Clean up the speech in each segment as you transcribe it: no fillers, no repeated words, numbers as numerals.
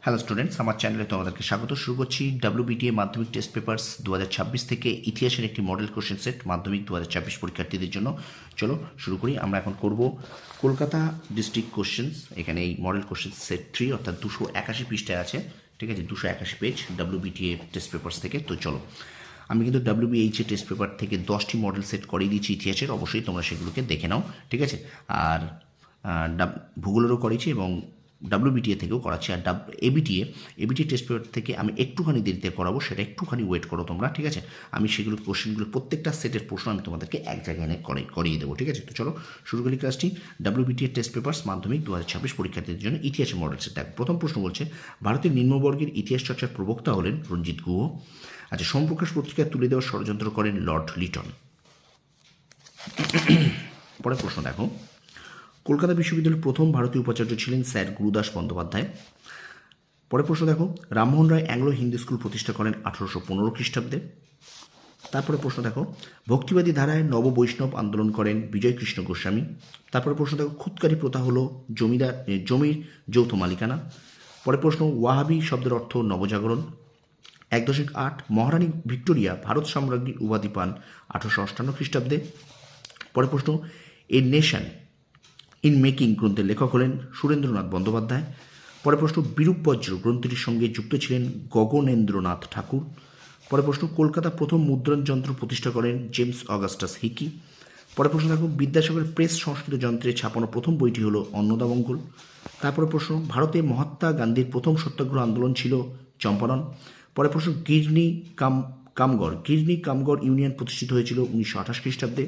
Hello students, আমার চ্যানেলে তোমাদেরকে স্বাগত। শুরু করছি WBTA মাধ্যমিক টেস্ট পেপার্স 2026 থেকে ইতিহাসের একটি মডেল কোশ্চেন সেট মাধ্যমিক 2026 পরীক্ষার্থীদের জন্য। চলো শুরু করি। আমরা এখন করব কলকাতা ডিস্ট্রিক্ট কোশ্চেন্স। এখানে এই মডেল কোশ্চেন সেট 3 অর্থাৎ 281 পৃষ্ঠায় আছে, ঠিক আছে, 281 পেজ WBTA টেস্ট পেপার্স থেকে। তো চলো, আমি কিন্তু WBHA টেস্ট পেপার থেকে 10টি মডেল সেট করিয়ে দিয়েছি ইতিহাসের, অবশ্যই তোমরা সেগুলোকে দেখে নাও, ঠিক আছে। আর ভূগোলেরও করেছি এবং WBTA থেকেও করাচ্ছি। আর এবিটিএ টেস্ট পেপার থেকে আমি একটুখানি দেরিতে করাবো, সেটা একটুখানি ওয়েট করো তোমরা, ঠিক আছে। আমি সেগুলো কোশ্চেনগুলো প্রত্যেকটা সেটের প্রশ্ন আমি তোমাদেরকে এক জায়গায় এনে করিয়ে দেবো, ঠিক আছে। তো চলো শুরু করি ক্লাসটি। WBTA টেস্ট পেপার্স মাধ্যমিক 2026 পরীক্ষার্থীদের জন্য ইতিহাসের মডেল সেট। প্রথম প্রশ্ন বলছে, ভারতের নিম্নবর্গের ইতিহাস চর্চার প্রবক্তা হলেন রঞ্জিত গুহ। আচ্ছা, সোমপ্রকাশ পত্রিকায় তুলে দেওয়ার ষড়যন্ত্র করেন লর্ড লিটন। পরের প্রশ্ন দেখো, কলকাতা বিশ্ববিদ্যালয়ের প্রথম ভারতীয় উপাচার্য ছিলেন স্যার গুরুদাস বন্দ্যোপাধ্যায়। পরের প্রশ্ন দেখো, রামমোহন রায় অ্যাংলো হিন্দু স্কুল প্রতিষ্ঠা করেন 1815 খ্রিস্টাব্দে। তারপরে প্রশ্ন দেখো, ভক্তিবাদী ধারায় নববৈষ্ণব আন্দোলন করেন বিজয় কৃষ্ণ গোস্বামী। তারপরে প্রশ্ন দেখো, খুদকারি প্রথা হলো জমির যৌথ মালিকানা। পরের প্রশ্ন, ওয়াহাবি শব্দের অর্থ নবজাগরণ। 1.8 মহারানী ভিক্টোরিয়া ভারত সাম্রাজ্ঞীর উপাধি পান 1858 খ্রিস্টাব্দে। পরের প্রশ্ন, এ নেশন ইন মেকিং গ্রন্থের লেখক হলেন সুরেন্দ্রনাথ বন্দ্যোপাধ্যায়। পরের প্রশ্ন, বিরূপ বজ্র গ্রন্থটির সঙ্গে যুক্ত ছিলেন গগনেন্দ্রনাথ ঠাকুর। পরের প্রশ্ন, কলকাতা প্রথম মুদ্রণ যন্ত্র প্রতিষ্ঠা করেন জেমস অগাস্টাস হিকি। পরের প্রশ্ন দেখো, বিদ্যাসাগরের প্রেস সংস্কৃত যন্ত্রে ছাপানো প্রথম বইটি হলো অন্নদামঙ্গল। তারপরে প্রশ্ন, ভারতে মহাত্মা গান্ধীর প্রথম সত্যাগ্রহ আন্দোলন ছিল চম্পারণ। পরের প্রশ্ন, গিরনি কামগড় ইউনিয়ন প্রতিষ্ঠিত হয়েছিল 1928 খ্রিস্টাব্দে।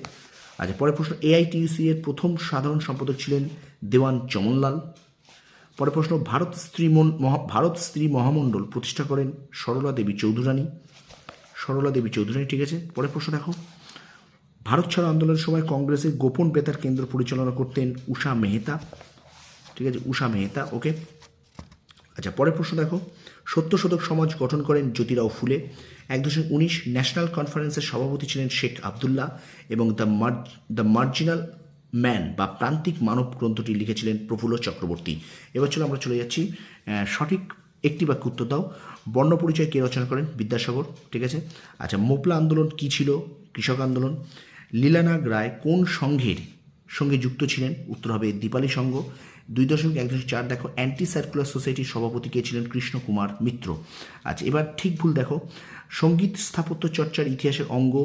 আচ্ছা, পরের প্রশ্ন, AITUC এর প্রথম সাধারণ সম্পাদক ছিলেন দেওয়ান চমনলাল। পরের প্রশ্ন, ভারত স্ত্রী মহামণ্ডল প্রতিষ্ঠা করেন সরলা দেবী চৌধুরানী, ঠিক আছে। পরের প্রশ্ন দেখো, ভারত ছাড়ো আন্দোলনের সময় কংগ্রেসের গোপন বেতার কেন্দ্র পরিচালনা করতেন উষা মেহতা, ঠিক আছে, ওকে। আচ্ছা, পরের প্রশ্ন দেখো, সত্যশোধক সমাজ গঠন করেন জ্যোতিরাও ফুলে। 1.19 ন্যাশনাল কনফারেন্সের সভাপতি ছিলেন শেখ আবদুল্লাহ এবং দ্য মার্জিনাল ম্যান বা প্রান্তিক মানব গ্রন্থটি লিখেছিলেন প্রফুল্ল চক্রবর্তী। এবার আমরা চলে যাচ্ছি, সঠিক একটি বাক্য উত্তর দাও। বর্ণ পরিচয় কে রচনা করেন? বিদ্যাসাগর, ঠিক আছে। আচ্ছা, মোপলা আন্দোলন কি ছিল? কৃষক আন্দোলন। লীলানাগ রায় কোন সংঘের সঙ্গে যুক্ত ছিলেন? উত্তর হবে দীপালি সংঘ। 2.1.4 দেখো, অ্যান্টি সার্কুলার সোসাইটির সভাপতি কে ছিলেন? কৃষ্ণ কুমার মিত্র। আচ্ছা, এবার ঠিক ভুল দেখো, সঙ্গীত স্থাপত্য চর্চার ইতিহাসের অঙ্গ,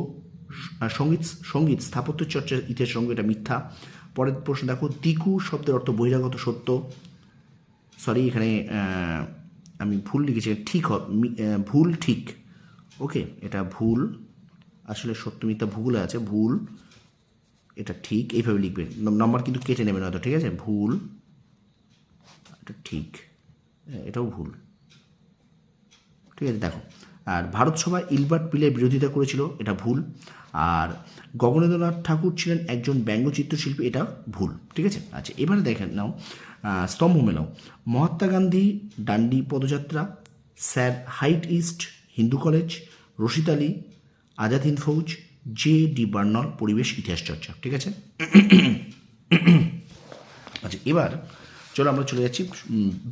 সঙ্গীত স্থাপত্য চর্চার ইতিহাসের অঙ্গ, এটা মিথ্যা। পরের প্রশ্ন দেখো, দিকু শব্দের অর্থ বহিরাগত সত্য। সরি, এখানে আমি ভুল লিখেছি, ভুল ঠিক, ওকে, এটা ভুল, আসলে সত্য মিথ্যা ভূগোলে আছে, ভুল, এটা ঠিক, এইভাবে লিখবে, নাম্বার কিন্তু কেটে নেবেন হয়তো, ঠিক আছে। ভুল, এটা ঠিক, এটাও ভুল, ঠিক আছে। দেখো, আর ভারত সভায় ইলবার্ট পিলের বিরোধিতা করেছিল, এটা ভুল। আর গগনেন্দ্রনাথ ঠাকুর ছিলেন একজন ব্যঙ্গচিত্রশিল্পী, এটা ভুল, ঠিক আছে। আচ্ছা, এবারে দেখে নাও, স্তম্ভ মেলাও। মহাত্মা গান্ধী ডান্ডি পদযাত্রা, sir Hyde East Hindu college, Rashid Ali Azad Hind Fauj, JD Bernal পরিবেশ ইতিহাস চর্চা, ঠিক আছে। আচ্ছা, এবার চলো আমরা চলে যাচ্ছি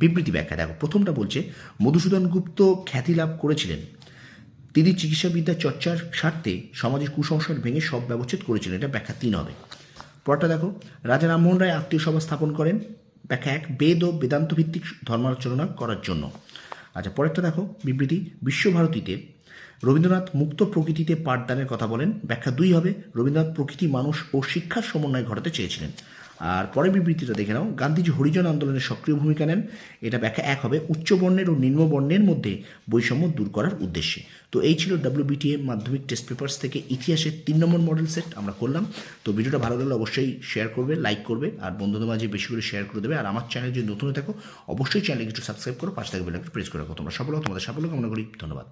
বিবৃতি ব্যাখ্যা। দেখো, প্রথমটা বলছে, মধুসূদন গুপ্ত খ্যাতি লাভ করেছিলেন, তিনি চিকিৎসাবিদ্যা চর্চার স্বার্থে সমাজের কুসংস্কার ভেঙে সব ব্যবচ্ছেদ করেছিলেন, এটা ব্যাখ্যা 3 হবে। পরটা দেখো, রাজা রামমোহন রায় আত্মীয় সভা স্থাপন করেন, ব্যাখ্যা 1, বেদ ও বেদান্ত ভিত্তিক ধর্মালোচনা করার জন্য। আচ্ছা, পরেরটা দেখো, বিবৃতি, বিশ্বভারতীতে রবীন্দ্রনাথ মুক্ত প্রকৃতিতে পাঠদানের কথা বলেন, ব্যাখ্যা 2 হবে, রবীন্দ্রনাথ প্রকৃতি, মানুষ ও শিক্ষার সমন্বয় ঘটাতে চেয়েছিলেন। আর পরের বিবৃতিটা দেখে নাও, গান্ধীজি হরিজন আন্দোলনের সক্রিয় ভূমিকা নেন, এটা ব্যাখ্যা 1 হবে, উচ্চবর্ণের ও নিম্নবর্ণের মধ্যে বৈষম্য দূর করার উদ্দেশ্যে। তো এই ছিল WBTA মাধ্যমিক টেস্ট পেপার্স থেকে ইতিহাসের 3 নম্বর মডেল সেট আমরা করলাম। তো ভিডিওটা ভালো লাগলে অবশ্যই শেয়ার করবে, লাইক করবে, আর বন্ধুদের মাঝে বেশি করে শেয়ার করে দেবে। আর আমার চ্যানেল যদি নতুন থাকো, অবশ্যই চ্যানেলকে একটু সাবস্ক্রাইব করো, পাশে থাকবে বেল আইকনটি প্রেস করে রাখো। তোমাদের সাফল্য কামনা করি, ধন্যবাদ।